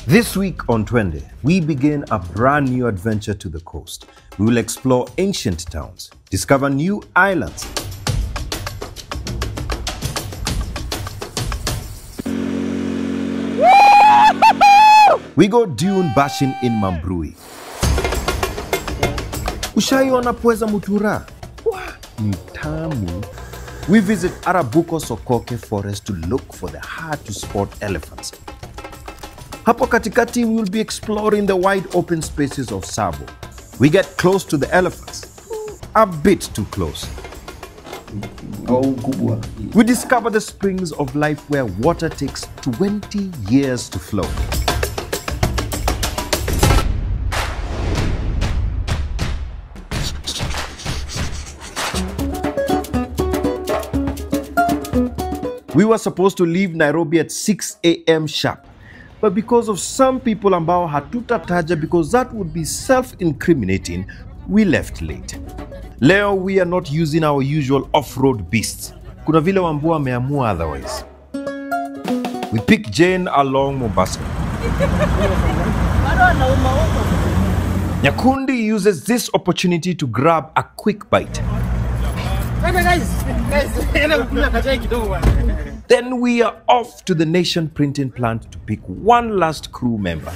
This week on Twende, we begin a brand new adventure to the coast. We will explore ancient towns, discover new islands, we go dune bashing in Mambrui. Ushaiona pweza mutura? Ni tamu. We visit Arabuko Sokoke forest to look for the hard-to-spot elephants. Hapo katikati, we will be exploring the wide open spaces of Tsavo. We get close to the elephants, a bit too close. We discover the springs of life where water takes 20 years to flow. We were supposed to leave Nairobi at 6 a.m. sharp. But because of some people ambao hatutataja because that would be self-incriminating, we left late. Leo we are not using our usual off-road beasts. Kuna vile Wambua ameamua otherwise. We pick Jane along Mombasa. Nyakundi uses this opportunity to grab a quick bite. Then we are off to the Nation printing plant to pick one last crew member.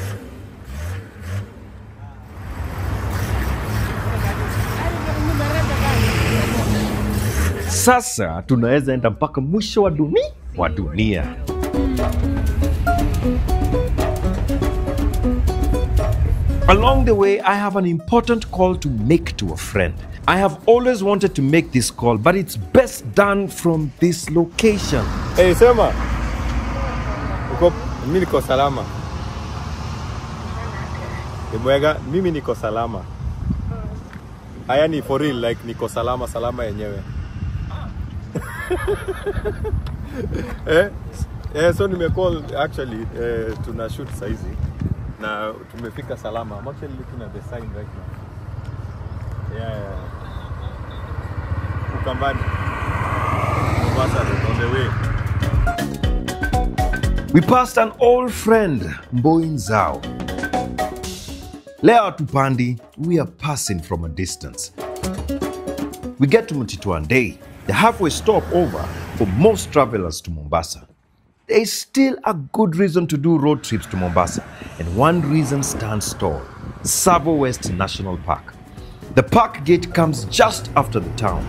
Sasa tunaweza enda mpaka mwisho wa dunia. Along the way, I have an important call to make to a friend. I have always wanted to make this call, but it's best done from this location. Hey, Sema. Mimi niko salama. Mimi niko salama. Haya ni for real, like niko salama yenyewe. So nimecall actually tuna shoot saizi na tumefika salama. I'm actually looking at the sign right now. Yeah. Ukambani. Mombasa on the way. We passed an old friend, Mboin Zao. Leo Tupandi, we are passing from a distance. We get to Mtitwandei, the halfway stop over for most travelers to Mombasa. There is still a good reason to do road trips to Mombasa, and one reason stands tall: Tsavo West National Park. The park gate comes just after the town.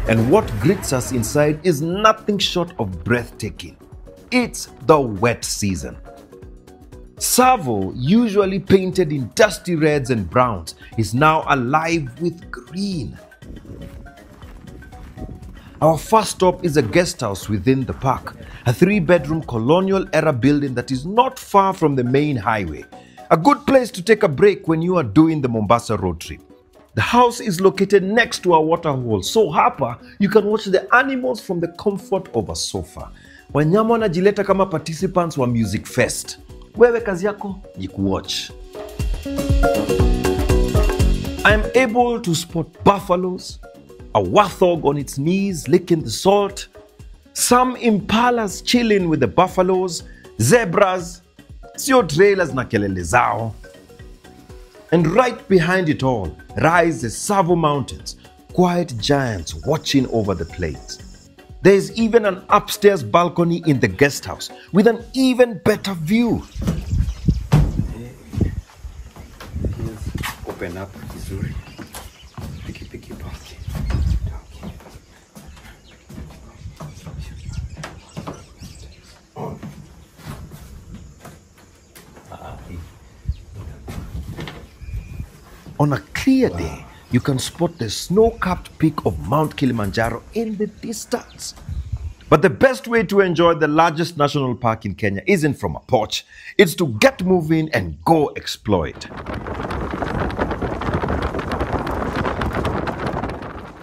And what greets us inside is nothing short of breathtaking. It's the wet season. Tsavo, usually painted in dusty reds and browns, is now alive with green. Our first stop is a guest house within the park, a 3-bedroom colonial-era building that is not far from the main highway. A good place to take a break when you are doing the Mombasa road trip. The house is located next to a waterhole, so hapa you can watch the animals from the comfort of a sofa. Wanyama wanajileta kama participants wa music fest. Wewe kazi yako ni kuwatch. I am able to spot buffaloes, a warthog on its knees licking the salt, some impalas chilling with the buffaloes, zebras, sio trailers na kelele zao. And right behind it all rise the Tsavo Mountains, quiet giants watching over the plains. There is even an upstairs balcony in the guest house with an even better view. Open up, Zuri. Picky pocket. On a clear day, you can spot the snow-capped peak of Mount Kilimanjaro in the distance. But the best way to enjoy the largest national park in Kenya isn't from a porch. It's to get moving and go explore it.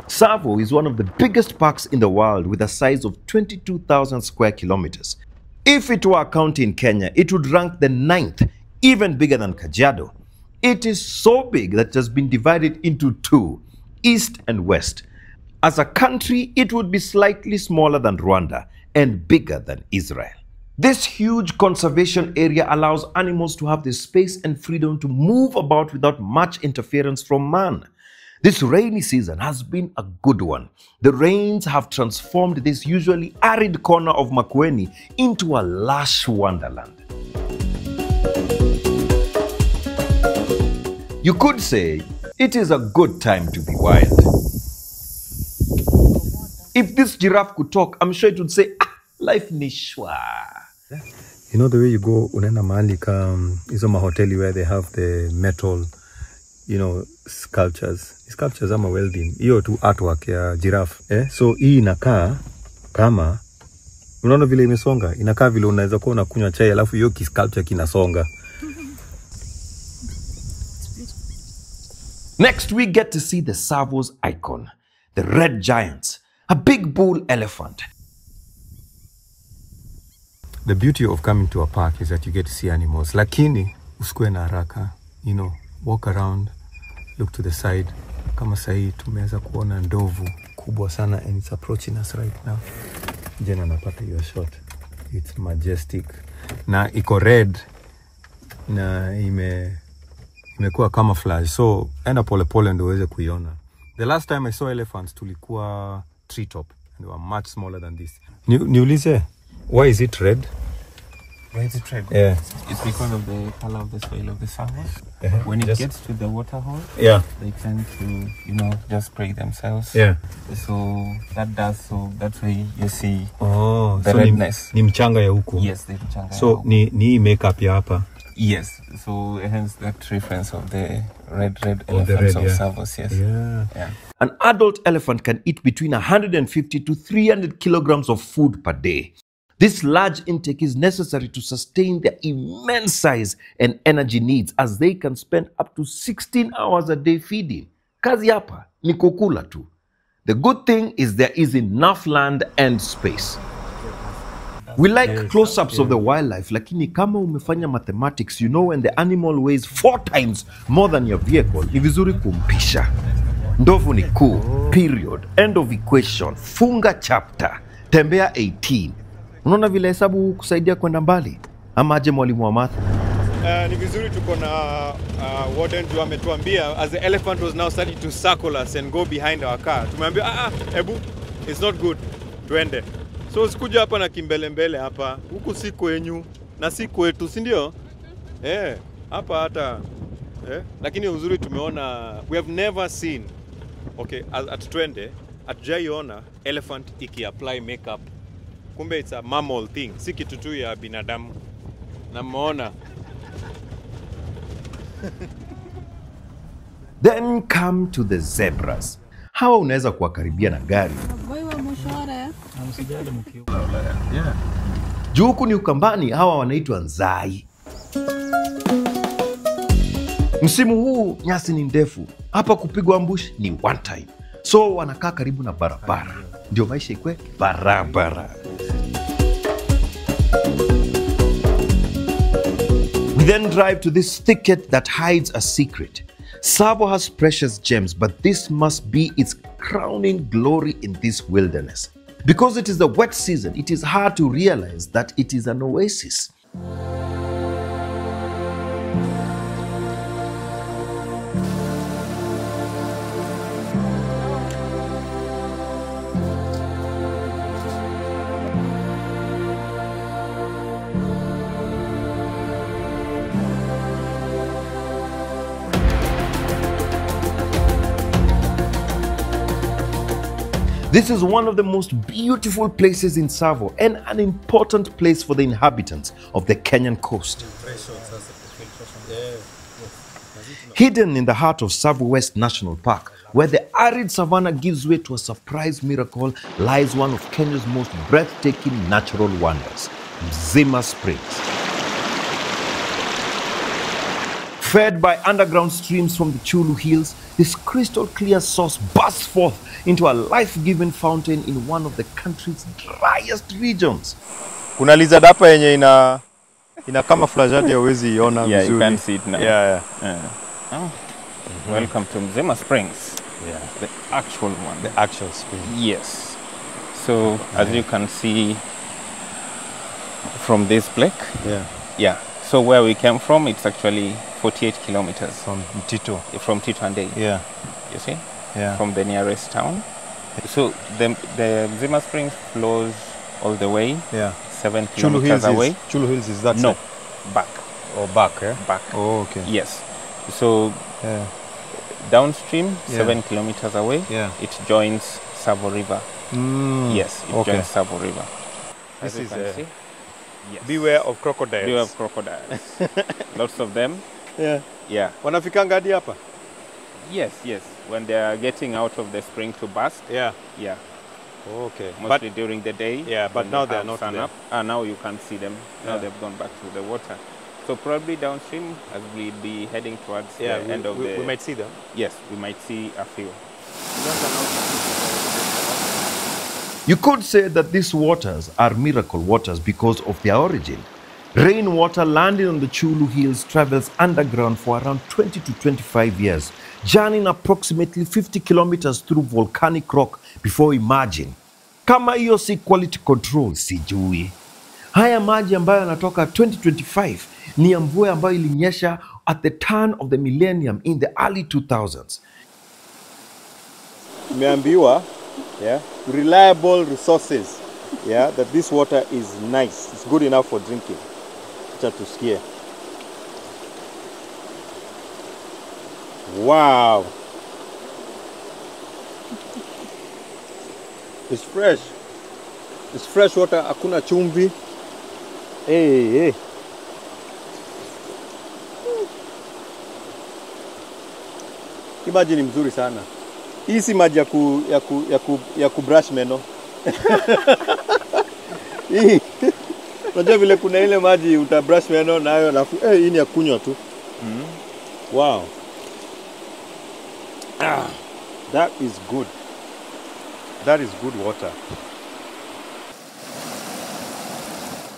Tsavo is one of the biggest parks in the world with a size of 22,000 square kilometers. If it were a county in Kenya, it would rank the 9th, even bigger than Kajiado. It is so big that it has been divided into two, east and west. As a country, it would be slightly smaller than Rwanda, and bigger than Israel. This huge conservation area allows animals to have the space and freedom to move about without much interference from man. This rainy season has been a good one. The rains have transformed this usually arid corner of Makueni into a lush wonderland. You could say it is a good time to be wild. If this giraffe could talk, I'm sure it would say, life ni shwa. You know the way you go unaenda mahali hizo mahoteli where they have the metal, you know, sculptures ama welding, hiyo tu artwork ya giraffe, so hii inakaa kama unaona vile imesonga, inakaa vile unaweza kuwa unakunywa chai alafu hiyo sculpture kinasonga. Next we get to see the Tsavo's icon, the red giants, a big bull elephant. The beauty of coming to a park is that you get to see animals. Lakini usikue na haraka, you know, walk around, look to the side. Kama sahi tumeweza kuona ndovu kubwa sana and it's approaching us right now. Jena napata hiyo shot. It's majestic. Na iko red na imekuwa camouflage. So enda pole pole ndio uweze kuiona. The last time I saw elephants tulikuwa treetop and they were much smaller than this. Niulize, why is it red? Why is it red? Yeah. It's because of the color of the soil of the Tsavos. When it gets to the water hole, Yeah. they tend to, you know, just spray themselves. Yeah. So that's why you see Oh, the so redness. ni mchanga ya huku. Yes, the mchanga. So ni makeup ya hapa. Yes, so hence that reference of the red Oh, the elephants red, of yeah. Tsavos, yes. Yeah. An adult elephant can eat between 150 to 300 kilograms of food per day. This large intake is necessary to sustain their immense size and energy needs, as they can spend up to 16 hours a day feeding. Kazi hapa ni kukula tu. The good thing is there is enough land and space. We like close-ups of the wildlife, lakini kama umefanya mathematics, you know when the animal weighs 4 times more than your vehicle, ni vizuri kumpisha. Ndovu ni cool, period, end of equation, funga chapter, tembea 18. Unaona vile hesabu kusaidia kwenda mbali? Ama aje mwalimu wa math? Ni vizuri tuko na warden tu ametuambia as the elephant was now starting to circle us and go behind our car. Tumeambia ebu, it's not good. Tuende. So usikuja hapa na kimbele mbele hapa. Huku si kwenyu na si kwetu, si ndio? Hapa hata lakini uzuri tumeona, we have never seen, okay, at twende hatujaiona elephant iki apply makeup. Kumbe it's a mammal thing, si kitu tu ya binadamu. Na muona. Then come to the zebras. Hawa unaweza kuwakaribia na gari. Juu huku ni Ukambani, hawa wanaitwa nzai. Msimu huu nyasi ni ndefu. Hapa kupigwa ambush ni one time. So wanakaa karibu na barabara. Ndio maisha ikwe barabara. We then drive to this thicket that hides a secret. Tsavo has precious gems, but this must be its crowning glory in this wilderness. Because it is the wet season, it is hard to realize that it is an oasis. This is one of the most beautiful places in Tsavo and an important place for the inhabitants of the Kenyan coast. Hidden in the heart of Tsavo West National Park, where the arid savanna gives way to a surprise miracle, lies one of Kenya's most breathtaking natural wonders, Mzima Springs. Fed by underground streams from the Chulu Hills, this crystal clear source bursts forth into a life-giving fountain in one of the country's driest regions. Kuna lizard hapa yenye ina kama flashlight ya uwezi iona vizuri. Yeah, you can see it now. Yeah. Oh. Welcome to Mzima Springs. Yeah. The actual one. The actual spring. Yes. So as you can see, from this lake. Yeah. Yeah. So where we came from, it's actually 48 kilometers From Tito. from Titwande. Yeah. You see, Yeah. from the nearest town. So the Zima Springs flows all the way, Yeah. 7 Chulu kilometers Hills away. Chulu Hills is that No, side? back, Or back, eh? back. Oh, okay. Yes. So Yeah. downstream, Yeah. 7 kilometers away, Yeah. it joins Savo River. Mm. Yes, it Okay. joins Savo River. This As you is can a- see. Yes. Beware of crocodiles. Beware of crocodiles. Lots of them. Yeah. Yeah. Wanafikanga hadi hapa? Yes, yes. When they are getting out of the spring to burst. Yeah. Yeah. Okay. Mostly during the day. Yeah, but when now they they are have not sun there. up. Now you can't see them. Now Yeah. they've gone back to the water. So probably downstream, as we be heading towards Yeah, the end of the... we might see them. Yes, we might see a few. You could say that these waters are miracle waters because of their origin. Rainwater landing on the Chulu Hills travels underground for around 20 to 25 years, journeying approximately 50 kilometers through volcanic rock before emerging. Kama hiyo si quality control, sijui. Haya maji ambayo yanatoka 2025 ni ya mvua ambayo ilinyesha at the turn of the millennium in the early 2000s. Tumeambiwa, yeah, reliable resources, yeah, that this water is nice. It's good enough for drinking. Acha tusikie. Wow. It's fresh. It's fresh water, hakuna chumvi. Hey, hey. Hii maji ni mzuri sana. Hii si maji ya kubrush meno. Hii. Unajua vile kuna ile maji utabrush meno nayo alafu hii ni ya kunywa tu. Wow. That is good. That is good water.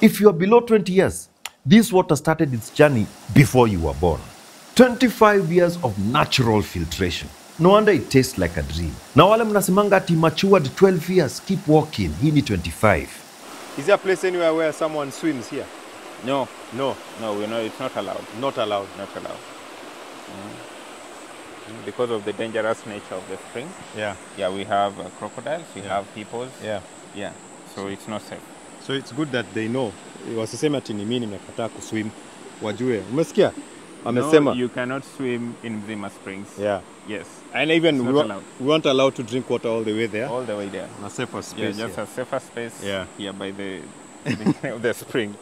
If you are below 20 years, this water started its journey before you were born. 25 years of natural filtration. No wonder it tastes like a dream. Na wale mnasemanga ati matured 12 years, keep walking. Hii ni 25. Is there a place anywhere where someone swims here? No, No, no, we know it's not allowed. not allowed. Not allowed. Because of the dangerous nature of the spring. Yeah, Yeah, we have crocodiles, we Yeah. have hippos. yeah. Yeah, so it's not safe. So it's good that they know. Wasiseme ati ni mimi nimekataa kuswim. Wajue. Umesikia? Amesema. No, you cannot swim in Zima Springs. Yeah. Yes, And even It's we, not allowed. we weren't allowed to drink water all the way there. all the way there. On a safer Yeah, space. just a safer space. Yeah. Here by the beginning of the spring.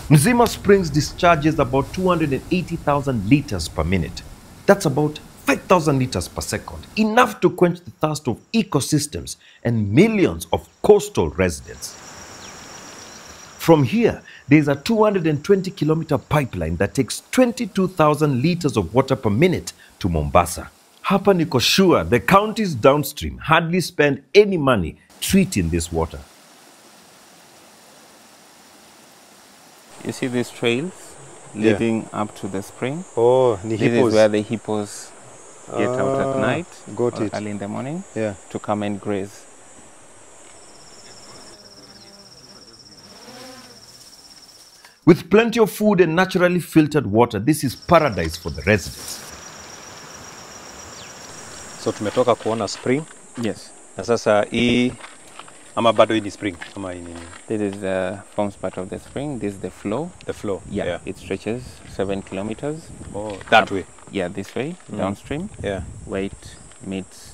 Nzima Springs discharges about 280,000 liters per minute. That's about 5,000 liters per second, enough to quench the thirst of ecosystems and millions of coastal residents. From here, there is a 220-kilometer pipeline that takes 22,000 liters of water per minute to Mombasa. Hapa niko sure the counties downstream hardly spend any money treating this water. You see these trails leading up to the spring? Oh, ni This hippos. is where the hippos get out at night got or it. early in the morning Yeah. to come and graze. With plenty of food and naturally filtered water, this is paradise for the residents. So tumetoka kuona spring Yes. na sasa hii ama bado hii ni spring ama hii ni This is forms part of the spring. This is the flow. the flow. Yeah, it stretches 7 kilometers. Oh, that way. Yeah, this way, downstream, Yeah. where it meets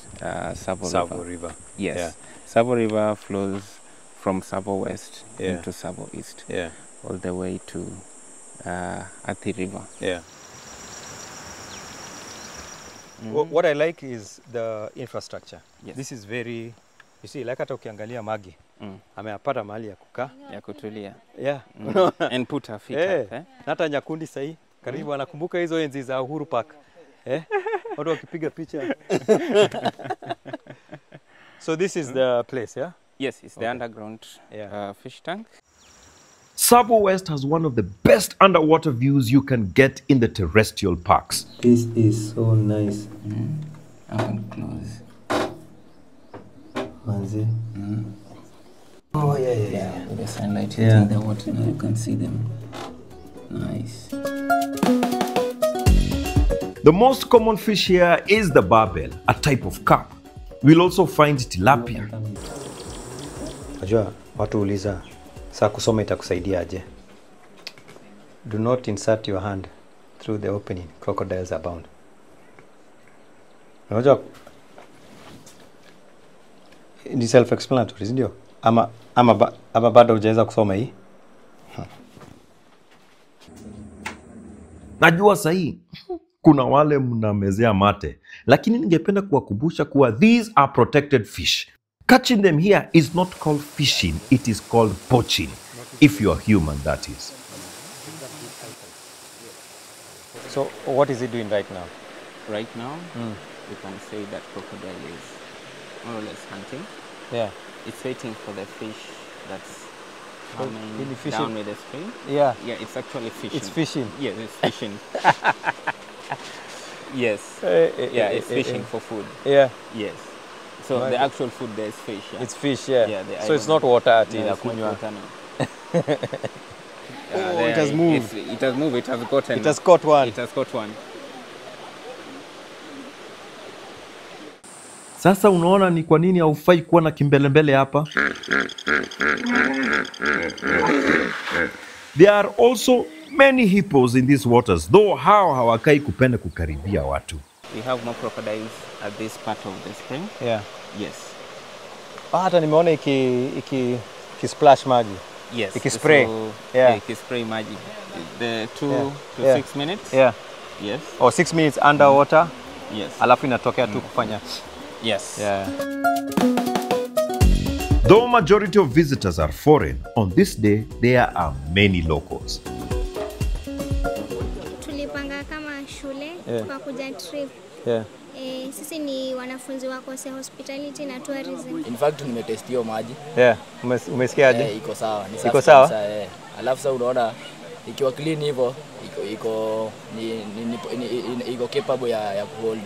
Savo Savo River. River. Yes. Yeah. Savo River flows from Savo West Yeah. into Savo East, Yeah. all the way to Athi River. Yeah. What I like is the infrastructure. Yes. This is very, you see, like hata ukiangalia Magi, amepata mahali ya kukaa. Ya kutulia. Yeah. And put her feet Eh, up. Eh? na hata Nyakundi sahi karibu anakumbuka hizo enzi za Uhuru Park. Watu wakipiga picha. So this is the place, yeah? Yes, it's the underground Yeah. fish tank. Savo West has one of the best underwater views you can get in the terrestrial parks. This is so nice. Up and close. Manzi. Oh, yeah. With the sunlight hitting the water, now you can see them. Nice. The most common fish here is the barbel, a type of carp. We'll also find tilapia. Najua watu uliza saa kusoma itakusaidia aje. Do not insert your hand through the opening. Crocodiles abound. Unajua ni self-explanatory, ndio? Ama bado hujaweza kusoma hii? Najua sahi kuna wale mnamezea mate, lakini ningependa kuwakumbusha kuwa these are protected fish. Catching them here is not called fishing, it is called poaching. If you are human, that is. So what is he doing right now? Right now, we can say that crocodile is more or less hunting. Yeah. It's waiting for the fish that's So coming really fishing? down with the stream. Yeah. Yeah, it's actually fishing. It's fishing. Yes, it's fishing. Yes. Yeah, it's fishing for food. Yeah. Yes. So Right. the actual food there is fish. Yeah? It's fish, yeah. Yeah, the so it's island. not water at No, all. it's not water, no. Oh, it has moved. It has moved. It has gotten. It has caught one. It has caught one. Sasa unaona ni kwa nini haufai kuwa na kimbelembele hapa? There are also many hippos in these waters, though hao hawakai kupenda kukaribia watu. We have more crocodiles at this part of the spring. Yeah. Yes. Hata nimeona iki splash maji. Yes. Ikispray. So, Yeah. ikispray maji. The 2 to Yeah. 6 minutes. Yeah. Yes. Or 6 minutes underwater. Yes. Alafu inatokea tu kufanya. Yes. Yeah. Though majority of visitors are foreign, on this day there are many locals. Tulipanga kama shule tukakuja trip. Yeah. Sisi ni wanafunzi wa Kose Hospitality na Tourism. In fact nimetest hiyo maji. Yeah. Umesikiaje? Iko sawa. Ni safi. Iko sawa? Alafu sasa unaona ikiwa clean hivyo iko capable ya hold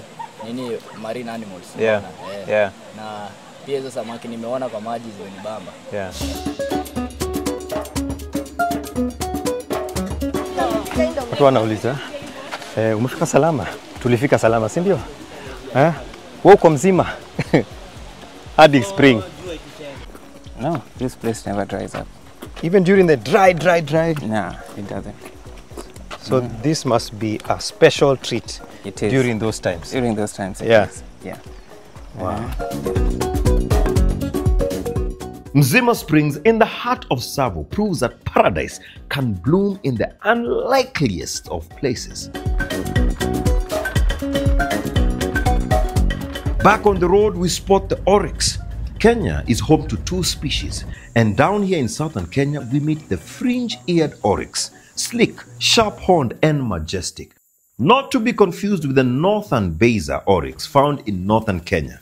nini marine animals. Yeah. Yeah. Na pia hizo samaki nimeona kwa maji zimenibamba. Yeah. Watu wanauliza, umefika salama? Tulifika salama, si ndio? Wewe uko mzima? Hadi spring. No, this place never dries up. Even during the dry. No, it doesn't. So this must be a special treat. It is. During those times. During those times, it Yeah. is. Yeah. Wow. Mzima Springs in the heart of Tsavo proves that paradise can bloom in the unlikeliest of places. Back on the road, we spot the oryx. Kenya is home to 2 species, and down here in southern Kenya, we meet the fringe-eared oryx, sleek, sharp-horned, and majestic. Not to be confused with the northern Beza oryx found in northern Kenya.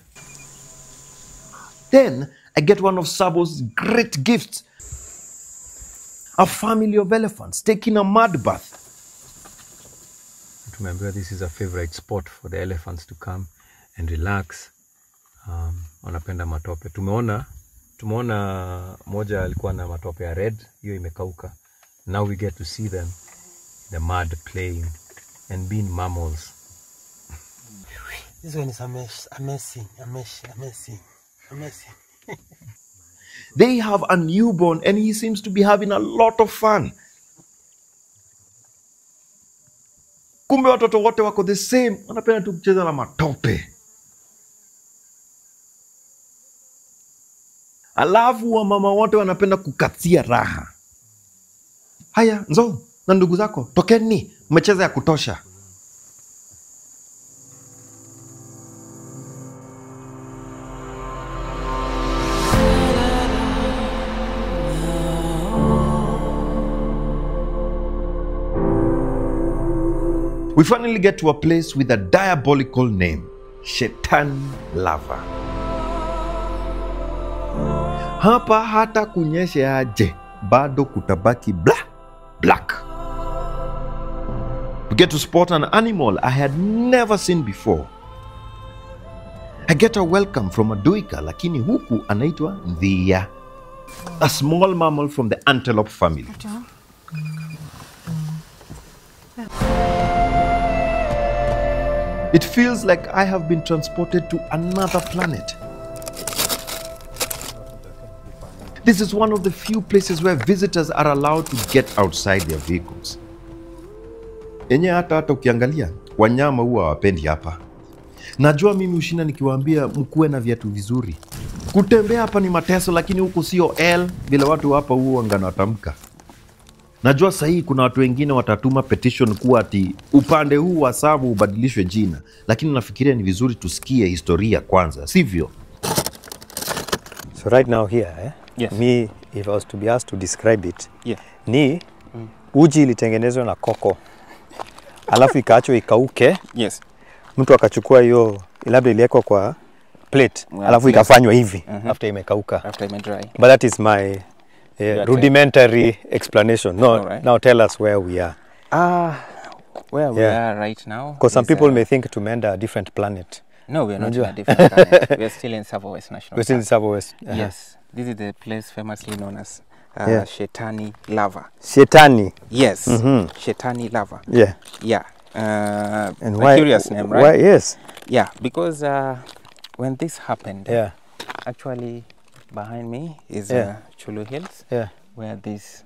Then I get one of Tsavo's great gifts. A family of elephants taking a mud bath. Remember, this is a favorite spot for the elephants to come and relax. Wanapenda matope. Tumeona moja alikuwa na matope ya red, hiyo imekauka. Now we get to see them in the mud playing and being mammals. This one is amazing. They have a newborn and he seems to be having a lot of fun. Kumbe watoto wote wako the same, wanapenda tu kucheza na matope. Alafu wamama wote wanapenda kukatia raha. Haya, njoo na ndugu zako, tokeni, mmecheza ya kutosha. We finally get to a place with a diabolical name, Shetani Lava. Hapa hata kunyeshe aje, bado kutabaki black. We get to spot an animal I had never seen before. I get a welcome from a duika, lakini huku anaitwa Ndhia. a small mammal from the antelope family. It feels like I have been transported to another planet. This is one of the few places where visitors are allowed to get outside their vehicles. Enye hata ukiangalia, wanyama huwa hawapendi hapa. Najua mimi ushinda nikiwaambia mkuwe na viatu vizuri. Kutembea hapa ni mateso, lakini huku sio L bila watu hapa huwa ngana watamka. Najua sahi kuna watu wengine watatuma petition kuwa ati upande huu wa Tsavo ubadilishwe jina, lakini nafikiria ni vizuri tusikie historia kwanza, sivyo? So right now here, Yes. me, if I was to be asked to describe it, Yeah. ni uji ilitengenezwa na koko, alafu ikaachwa ikauke, Yes. mtu akachukua hiyo, labda iliwekwa kwa plate, Well, alafu yes. ikafanywa hivi after imekauka. After it may dry. But that is my rudimentary explanation. No, Alright. now tell us where we are. Where we Yeah. are right now. Because some is, people may think tumeenda a different planet. No, we are not in Unajua? a different planet. We are still in Tsavo West National We're still in Park. Tsavo West. Yes. This is the place famously known as Yeah. Shetani Lava. Shetani. Yes. Shetani Lava. Yeah. Yeah. And a why? curious name, right? Why? Yes. Yeah, because when this happened, Yeah. actually behind me is Yeah. Chulu Hills, Yeah. where this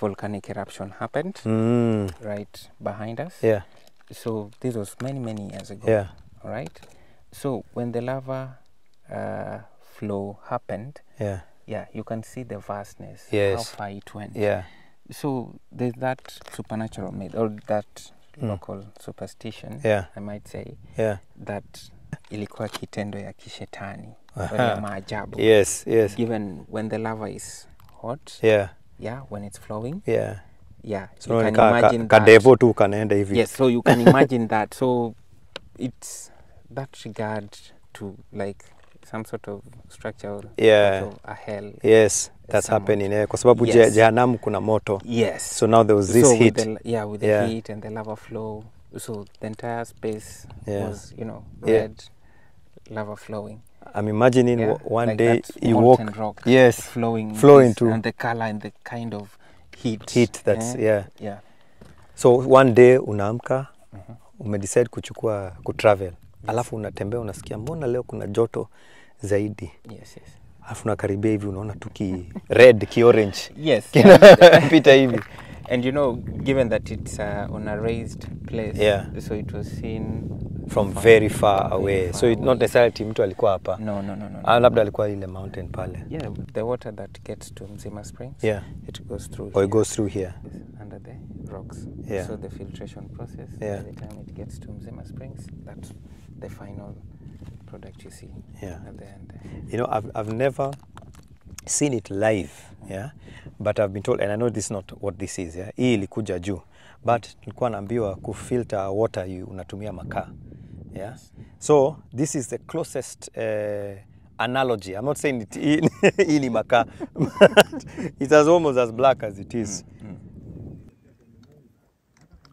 volcanic eruption happened, right behind us. Yeah. So this was many years ago. Yeah. All right. So when the lava flow happened, Yeah. yeah, you can see the vastness, Yes. how far it went. Yeah. So there's that supernatural myth or that local superstition, Yeah. I might say, Yeah. that ilikuwa kitendo ya kishetani, Aha. ya maajabu. Yes. Yes. Given when the lava is hot, Yeah. yeah, when it's flowing, Yeah. yeah, So you can imagine that. kadevo tu kanaenda hivi. Yes, so you can imagine that. So it's that regard to like some sort of structure, Yeah. sort of a hell. Yes, that's somewhat. happening. Kwa sababu Yes. jehanamu kuna moto. Yes. So now there was this so heat. With the, with the Yeah. heat and the lava flow, so the entire space Yeah. was, Yeah. red lava flowing. I'm imagining Yeah, one like day that you walk. molten rock Yes. flowing Flowing this, to and the color and the kind of heat. Heat that's yeah. Yeah. So one day unaamka, umedecide kutravel. Alafu unatembea unasikia mbona leo kuna joto zaidi. Yes. Alafu unakaribia hivi unaona tu red, orange. Yes. Pita hivi. And given that it's on a raised place, Yeah. so it was seen From very far away. So it's not necessarily mtu alikuwa hapa. No. Labda alikuwa ile mountain pale. Yeah, the water that gets to Mzima Springs, Yeah. it goes through Or here. it goes through here. Under the rocks. Yeah. So the filtration process, Yeah. by the time it gets to Mzima Springs, that's the final product you see Yeah. at the end. I've never seen it live, yeah, but I've been told, and I know this is not what this is, yeah. Hii ilikuja juu, but nilikuwa naambiwa kufilter water unatumia makaa, yeah. So this is the closest analogy. I'm not saying hii ni makaa, but it's almost as black as it is.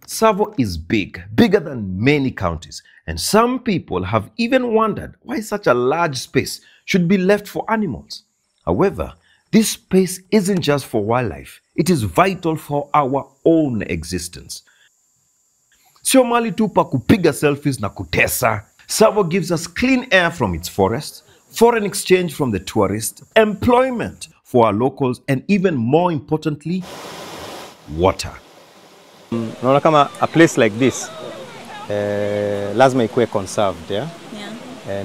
Tsavo is big, bigger than many counties, and some people have even wondered why such a large space should be left for animals. However, this space isn't just for wildlife, it is vital for our own existence. Sio mali tu pa kupiga selfies na kutesa. Tsavo gives us clean air from its forests, foreign exchange from the tourists, employment for our locals, and even more importantly, water. Unaona kama a place like this lazima ikuwe conserved, yeah?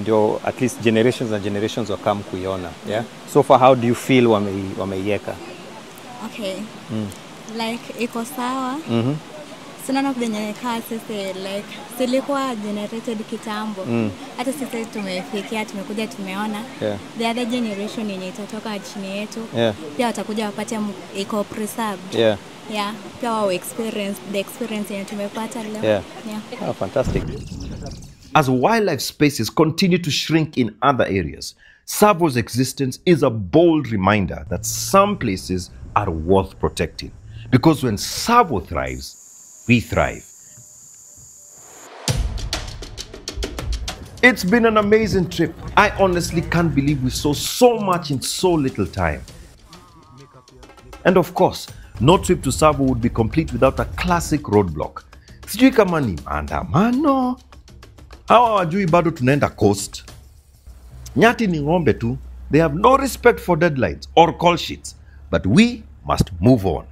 Ndio at least generations and generations will come kuiona, yeah? So far, how do you feel wameiweka? Okay. Like iko sawa. Sinaona venye kaa sisi like silikuwa generated kitambo. Hata sisi tumefikia, tumekuja tumeona. Yeah. The other generation yenye itatoka chini yetu. Yeah. Pia watakuja wapate iko preserved. Yeah. Yeah. Pia wao experience the experience yenye tumepata leo. Yeah. Yeah. Oh, fantastic. As wildlife spaces continue to shrink in other areas, Tsavo's existence is a bold reminder that some places are worth protecting. Because when Tsavo thrives, we thrive. It's been an amazing trip. I honestly can't believe we saw so much in so little time. And of course, no trip to Tsavo would be complete without a classic roadblock. Sijui kama ni maandamano, hawa wajui bado tunaenda coast. Nyati ni ng'ombe tu. They have no respect for deadlines or call sheets. But we must move on.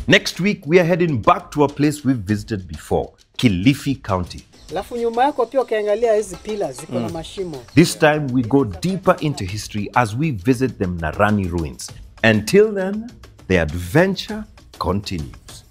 Next week, we are heading back to a place we've visited before, Kilifi County. Alafu nyuma yako pia ukiangalia hizi pillars ziko na mashimo. This time, we go deeper into history as we visit the Mnarani ruins. Until then, the adventure continues.